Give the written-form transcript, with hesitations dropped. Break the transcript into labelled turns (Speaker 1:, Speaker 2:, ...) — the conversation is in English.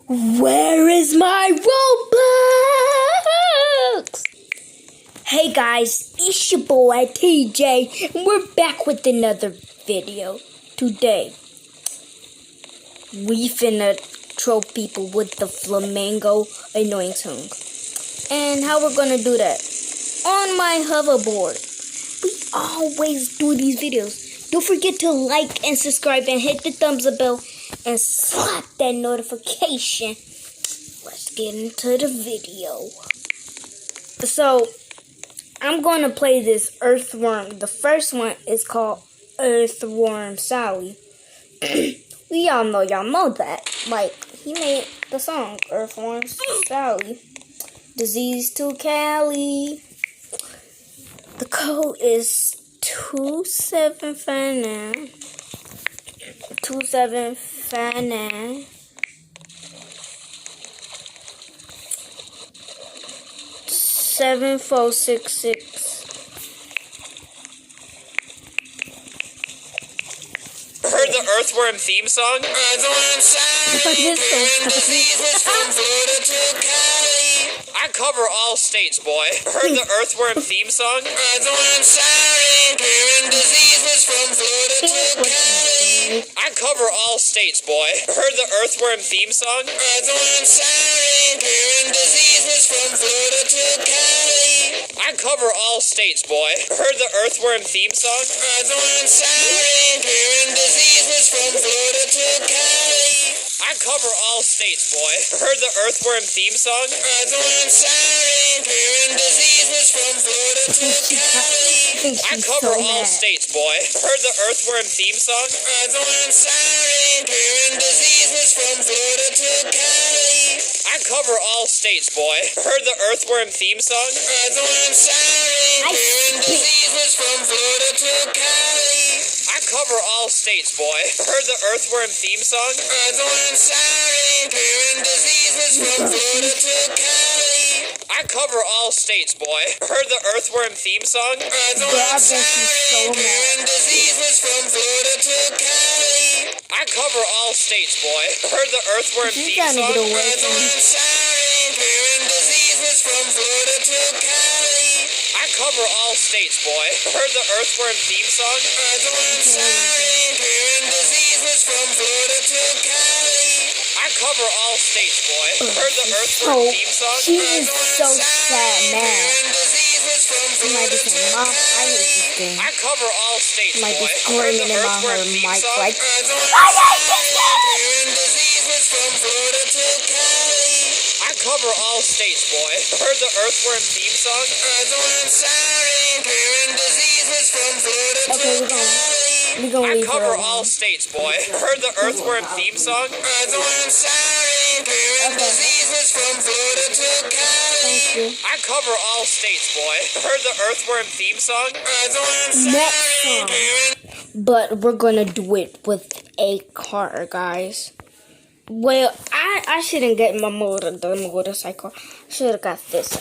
Speaker 1: Where is my Robux? Hey guys, it's your boy TJ, and we're back with another video. Today, we finna troll people with the flamingo annoying song. And how we're gonna do that? On my hoverboard. We always do these videos. Don't forget to like and subscribe and hit the thumbs up bell and slap that notification. Let's get into the video. So, I'm going to play this Earthworm. The first one is called Earthworm Sally. Y'all know that. Like, he made the song Earthworm Sally. Disease to Cali. The code is 2759. 2759. 7466.
Speaker 2: Heard the Earthworm theme song? Earthworm Sally, diseases from Florida to Cali. I cover all states, boy. Heard the Earthworm theme song? Earthworm Sally, curing diseases from Florida to Cali. I cover all states, boy. Heard the Earthworm theme song? Earthworm Sally, curing diseases from Florida to Cali. I cover all states, boy. Heard the Earthworm theme song? Earthworm Sally, curing diseases from Florida to Cali. I cover all states, boy. Heard the Earthworm theme song? Earthworm Sally, curing diseases from Florida to Cali. I cover all states, boy. Heard the Earthworm theme song? Earthworm Sally, curing diseases from Florida to Cali. I cover all states, boy. Heard the Earthworm theme song? Earthworm Sally, curing diseases from Florida to Cali. I cover all states, boy. Heard the Earthworm theme song? Earthworm Sally, curing diseases from Florida to Cali. I cover all states, boy. Heard the Earthworm theme song? Earthworm Sally, curing diseases from Florida to Cali. I cover all states, boy. Heard the Earthworm theme song? Earthworm Sally, curing diseases from Florida to Cali. I cover all states, boy. Heard the Earthworm theme song? Earthworm Sally, curing diseases from Florida to Cali. I cover all states, boy. Heard the Earthworm theme song?
Speaker 1: She is so sad now.
Speaker 2: Curing diseases from
Speaker 1: She might be
Speaker 2: Florida to
Speaker 1: saying, Mom, I hate this
Speaker 2: Cali.
Speaker 1: game.
Speaker 2: I cover all states,
Speaker 1: She might be
Speaker 2: boy. Heard
Speaker 1: screaming
Speaker 2: the
Speaker 1: in my
Speaker 2: Earthworm
Speaker 1: her
Speaker 2: theme
Speaker 1: mic
Speaker 2: song?
Speaker 1: like,
Speaker 2: Earthworm
Speaker 1: I hate this
Speaker 2: Sally,
Speaker 1: game!
Speaker 2: curing diseases from Florida to Cali. I cover all states, boy. Heard the Earthworm theme song? Earthworm Sally, curing diseases from Florida to
Speaker 1: we're
Speaker 2: Cali.
Speaker 1: gonna
Speaker 2: I
Speaker 1: leave her
Speaker 2: cover
Speaker 1: alone.
Speaker 2: all states, boy. Heard the Earthworm theme song? Earthworm Sally, curing diseases from Florida to Cali. I cover all states, boy. Heard the Earthworm theme song? Earthworm
Speaker 1: Next
Speaker 2: Sally,
Speaker 1: song.
Speaker 2: curing.
Speaker 1: But we're gonna do it with a car, guys. Well, I shouldn't get the motorcycle. Should have got this.